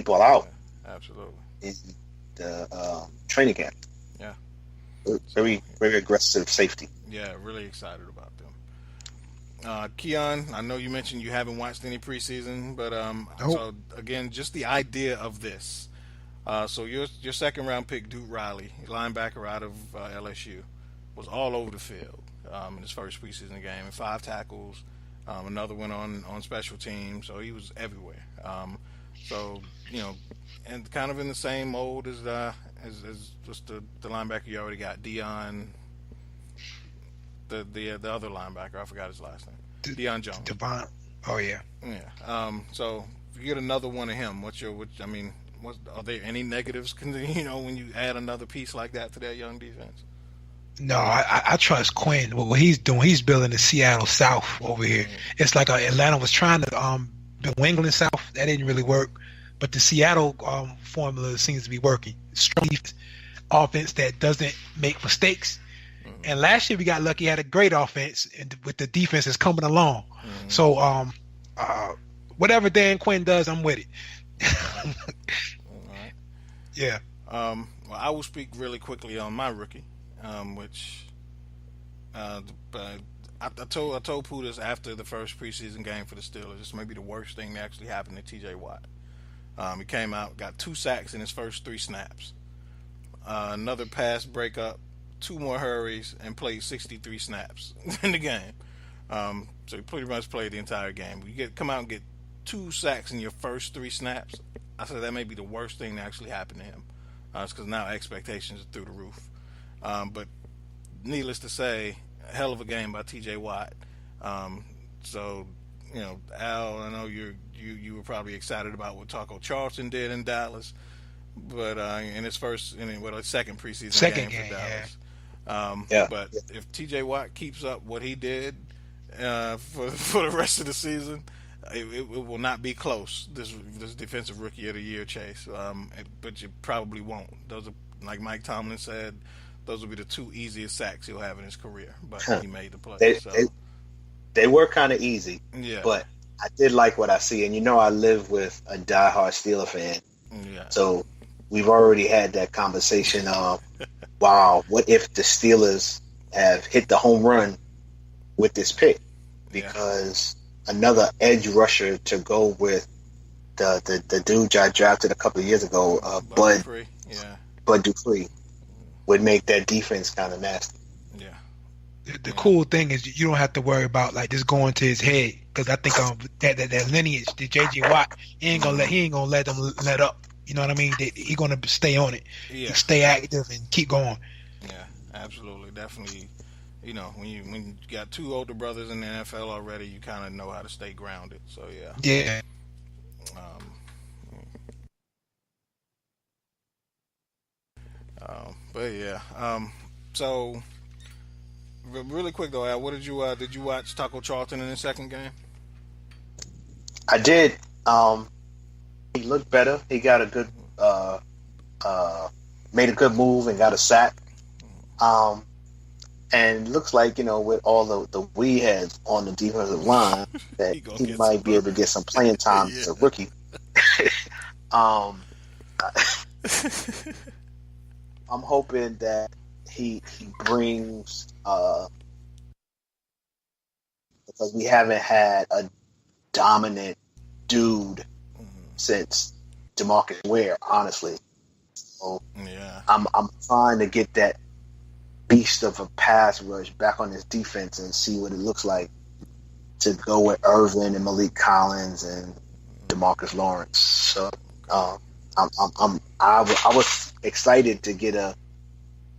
people out Absolutely. in the training camp. Yeah. So, Very, very aggressive safety. yeah, really excited about them. Keyonne, I know you mentioned you haven't watched any preseason, but Nope. so again, just the idea of this. So your second round pick, Duke Riley, linebacker out of LSU, was all over the field in his first preseason game, and 5 tackles, another one on special teams. So he was everywhere. So and kind of in the same mold as just the linebacker you already got, Dion, the other linebacker. I forgot his last name. Dion Jones. Devon. Oh yeah. Yeah. So if you get another one of him, are there any negatives? When you add another piece like that to that young defense. No, I trust Quinn. What he's doing, he's building the Seattle South over here. It's like Atlanta was trying to build New England South. That didn't really work. But the Seattle formula seems to be working. Strong defense, offense that doesn't make mistakes. Mm-hmm. And last year we got lucky, had a great offense, and with the defense that's coming along. Mm-hmm. So whatever Dan Quinn does, I'm with it. All right. Yeah. Well, I will speak really quickly on my rookie, which I told Pooh this after the first preseason game for the Steelers. This may be the worst thing that actually happened to T.J. Watt. He came out, got 2 sacks in his first 3 snaps, another pass breakup, 2 more hurries, and played 63 snaps in the game. So he pretty much played the entire game. You come out and get 2 sacks in your first 3 snaps. I said that may be the worst thing that actually happened to him. It's because now expectations are through the roof. But needless to say, a hell of a game by T.J. Watt. So Al, I know you were probably excited about what Taco Charlton did in Dallas, but in his second preseason game for Dallas. But if T.J. Watt keeps up what he did for the rest of the season, it will not be close. This defensive rookie of the year chase, but you probably won't. Those are, like Mike Tomlin said, those will be the 2 easiest sacks he'll have in his career. But he made the play. They were kind of easy, but I did like what I see. And I live with a diehard Steeler fan, so we've already had that conversation of, wow, what if the Steelers have hit the home run with this pick? Because another edge rusher to go with the dude I drafted a couple of years ago, Bud Dupree, would make that defense kind of nasty. Yeah. The cool thing is you don't have to worry about like just going to his head, because I think that lineage, the J.J. Watt, he ain't gonna let them let up. You know what I mean? He gonna stay on it, stay active and keep going. Yeah, absolutely, definitely. When you got 2 older brothers in the NFL already, you kind of know how to stay grounded. So yeah. Yeah. But yeah. So really quick though, Al, what did you watch Taco Charlton in his second game? I did. He looked better. He got a good made a good move and got a sack. And looks like, with all the we heads on the defensive line, that he might be able to get some playing time as a rookie. I'm hoping that he brings, because we haven't had a dominant dude since DeMarcus Ware, honestly. So I'm trying to get that beast of a pass rush back on this defense and see what it looks like to go with Irvin and Malik Collins and DeMarcus Lawrence. So I was excited to get a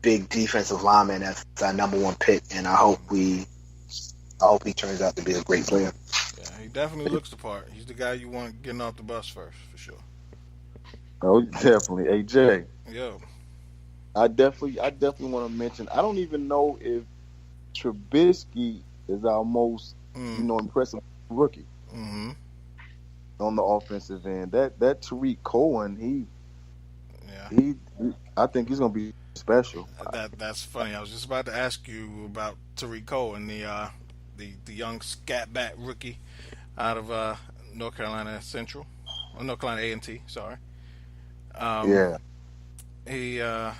big defensive lineman as our number 1 pick, and I hope he turns out to be a great player. Yeah, he definitely looks the part. He's the guy you want getting off the bus first, for sure. Oh, definitely. Hey, Jay. Yo. I definitely want to mention, I don't even know if Trubisky is our most, impressive rookie on the offensive end. That Tariq Cohen, I think he's going to be special. That's funny. I was just about to ask you about Tariq Cohen, the young scat back rookie out of North Carolina Central, or North Carolina A&T. Sorry. Yeah. Yeah,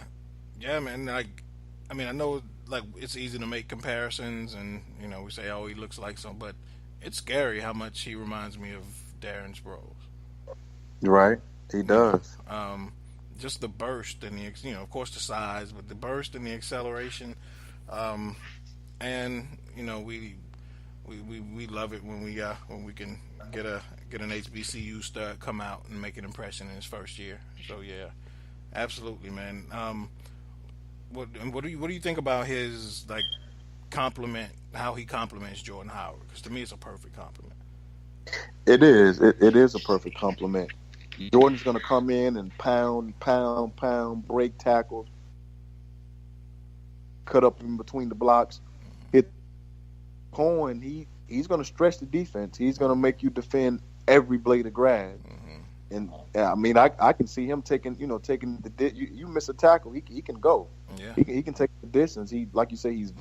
man. Like, I mean, I know, like, it's easy to make comparisons, and we say, oh, he looks like some, but it's scary how much he reminds me of Darren Sproles. Right, he does. Just the burst and the, of course, the size, but the burst and the acceleration, and we love it when we can get an HBCU stud come out and make an impression in his first year. So yeah, absolutely, man. What do you think about his how he compliments Jordan Howard? Because to me, it's a perfect compliment. It is. It is a perfect compliment. Jordan's going to come in and pound, break tackles, cut up in between the blocks, hit point. He's going to stretch the defense. He's going to make you defend every blade of grass. Mm-hmm. And I mean, I can see him taking the you miss a tackle, he can go. Yeah. He can take the distance. He, like you say, he's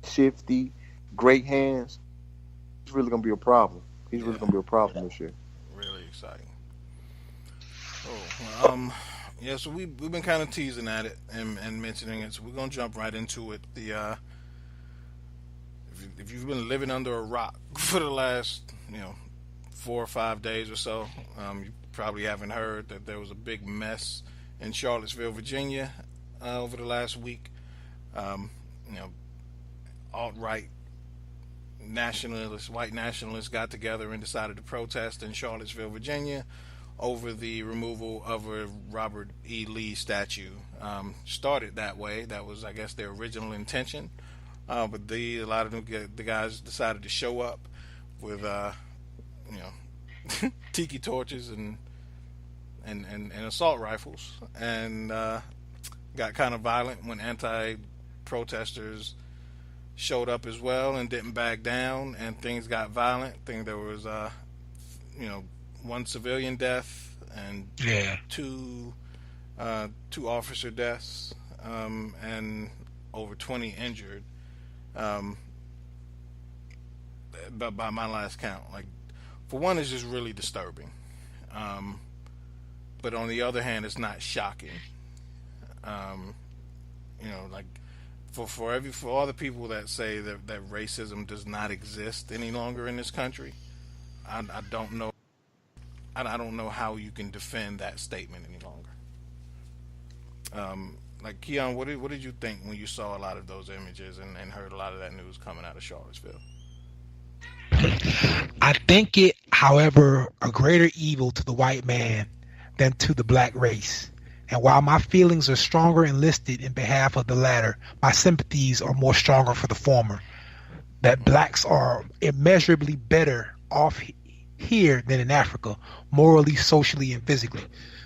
shifty, great hands. He's really going to be a problem. He's really going to be a problem this year. Really exciting. Yeah. So we've been kind of teasing at it and mentioning it. So we're gonna jump right into it. If you've been living under a rock for the last 4 or 5 days or so, you probably haven't heard that there was a big mess in Charlottesville, Virginia, over the last week. Alt-right white nationalists got together and decided to protest in Charlottesville, Virginia, over the removal of a Robert E. Lee statue. Started that way. That was, I guess, their original intention. But a lot of the guys decided to show up with, tiki torches and assault rifles, and got kind of violent when anti-protesters showed up as well and didn't back down, and things got violent. I think there was, one civilian death and two officer deaths, and over 20 injured. But by my last count, like, for one, it's just really disturbing. But on the other hand, it's not shocking. Like, for all the people that say that racism does not exist any longer in this country, I don't know. I don't know how you can defend that statement any longer. Like, Keyonne, what did you think when you saw a lot of those images and heard a lot of that news coming out of Charlottesville? I think it, however, a greater evil to the white man than to the black race. And while my feelings are stronger enlisted in behalf of the latter, my sympathies are more stronger for the former. That blacks are immeasurably better off here than in Africa, morally, socially, and physically.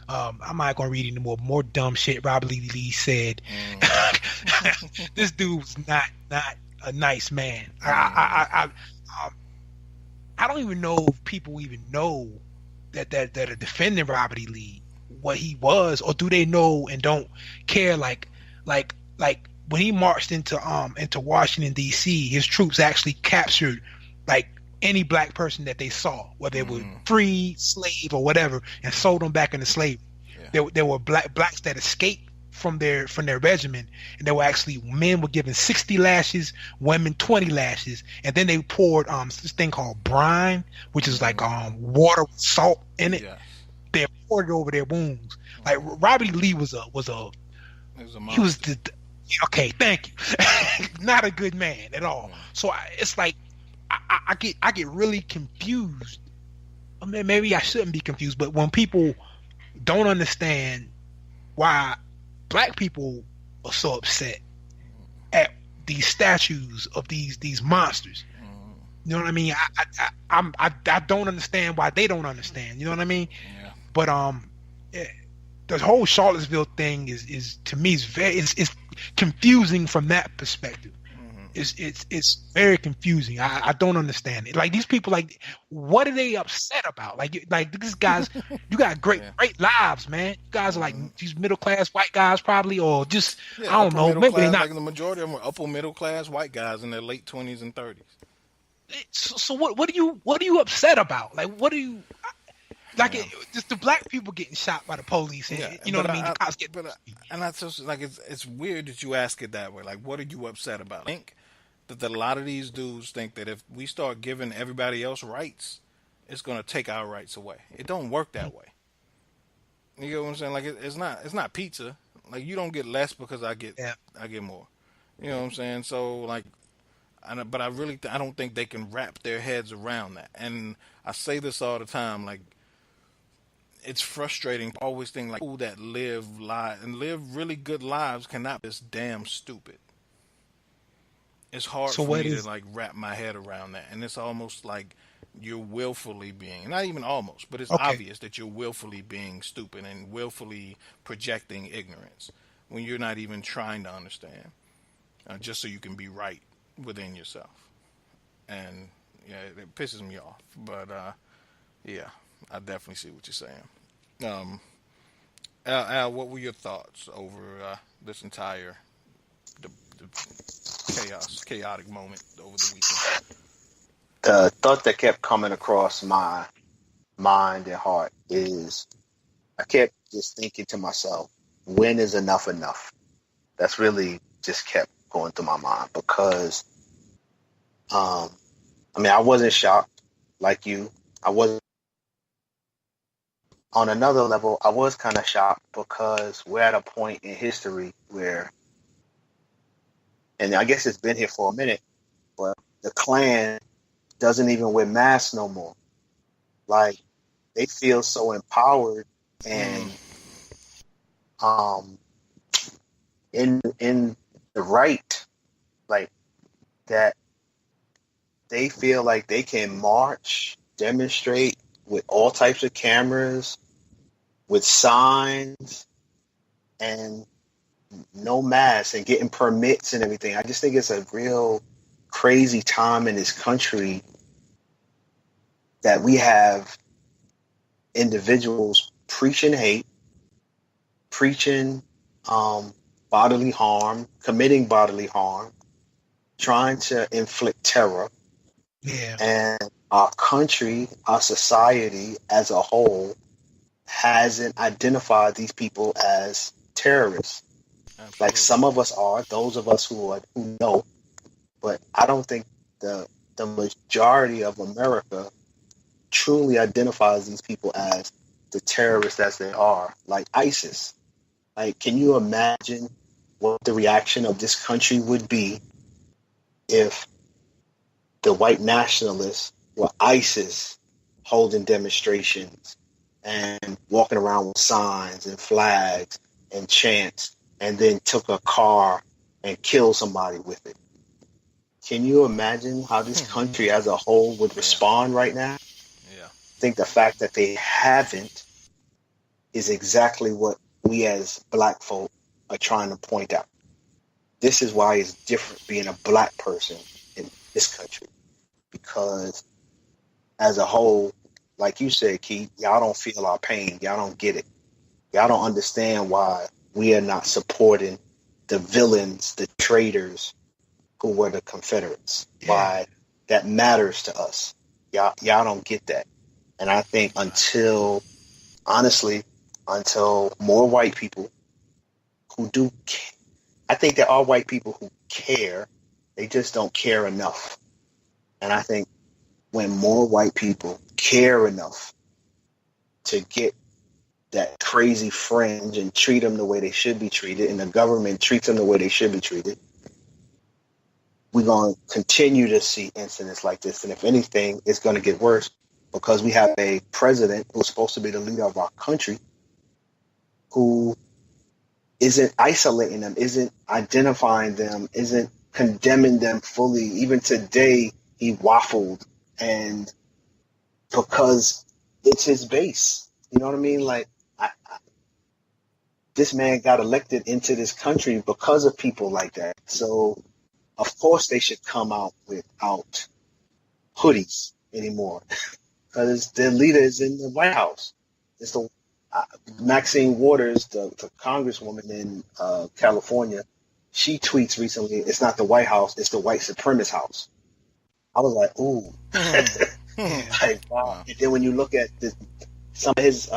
I'm not going to read any more dumb shit Robert E. Lee said. This dude's not a nice man. I don't even know if people even know that are defending Robert E. Lee, what he was, or do they know and don't care? Like when he marched into Washington D.C., his troops actually captured like any black person that they saw, whether they were free, slave, or whatever, and sold them back into slavery. Yeah. There were blacks that escaped from their regiment, and there were actually men were given 60 lashes, women 20 lashes, and then they poured this thing called brine, which is like water with salt in it. Yeah. They poured it over their wounds. Like, Robert E. Lee was he was okay, thank you. Not a good man at all. So it's like I get really confused. I mean, maybe I shouldn't be confused, but when people don't understand why black people are so upset at these statues of these monsters, you know what I mean? I don't understand why they don't understand. You know what I mean? Yeah. But the whole Charlottesville thing is to me it's confusing from that perspective. It's very confusing. I don't understand it. Like, these people, like, what are they upset about? Like these guys, you got great lives, man. You guys are like these middle class white guys, probably, or just I don't know. Maybe they're not. Like, the majority of them are upper middle class white guys in their late 20s and 30s. So what are you upset about? Like, what are you? Like just the black people getting shot by the police, and you know what I mean. The cops get, and that's just, like it's weird that you ask it that way. Like, what are you upset about? I think that a lot of these dudes think that if we start giving everybody else rights, it's gonna take our rights away. It don't work that way. You get what I'm saying? Like it's not pizza. Like you don't get less because I get more. You know what I'm saying? So like, but I don't think they can wrap their heads around that. And I say this all the time, like. It's frustrating to always think like people that live really good lives cannot be this damn stupid. It's hard for me to like wrap my head around that, and it's almost like you're willfully being, not even almost, but it's obvious that you're willfully being stupid and willfully projecting ignorance when you're not even trying to understand, just so you can be right within yourself. And yeah, it pisses me off, but yeah. I definitely see what you're saying. Al, what were your thoughts over this entire the chaotic moment over the weekend? The thought that kept coming across my mind and heart is I kept just thinking to myself, when is enough enough? That's really just kept going through my mind because, I wasn't shocked like you. I wasn't. On another level, I was kind of shocked because we're at a point in history where, and I guess it's been here for a minute, but the Klan doesn't even wear masks no more. Like, they feel so empowered and in the right, like that they feel like they can march, demonstrate with all types of cameras, with signs, and no masks, and getting permits and everything. I just think it's a real crazy time in this country that we have individuals preaching hate, preaching bodily harm, committing bodily harm, trying to inflict terror. Yeah. And our country, our society as a whole, hasn't identified these people as terrorists. Absolutely. Like some of us are, those of us who know, but I don't think the majority of America truly identifies these people as the terrorists as they are, like ISIS. Like, can you imagine what the reaction of this country would be if the white nationalists were ISIS holding demonstrations and walking around with signs and flags and chants and then took a car and killed somebody with it? Can you imagine how this country as a whole would respond right now? Yeah. I think the fact that they haven't is exactly what we as black folk are trying to point out. This is why it's different being a black person in this country. Because as a whole, like you said, Keith, y'all don't feel our pain. Y'all don't get it. Y'all don't understand why we are not supporting the villains, the traitors who were the Confederates. Yeah. Why that matters to us. Y'all don't get that. And I think until more white people who do, I think there are white people who care, they just don't care enough. And I think when more white people care enough to get that crazy fringe and treat them the way they should be treated, and the government treats them the way they should be treated, we're going to continue to see incidents like this. And if anything, it's going to get worse because we have a president who's supposed to be the leader of our country who isn't isolating them, isn't identifying them, isn't condemning them fully. Even today, he waffled, and because it's his base, you know what I mean? Like, this man got elected into this country because of people like that. So, of course, they should come out without hoodies anymore because their leader is in the White House. It's the Maxine Waters, the congresswoman in California. She tweets recently, "It's not the White House; it's the white supremacist house." I was like, "Ooh." Like, wow. And then when you look at some of his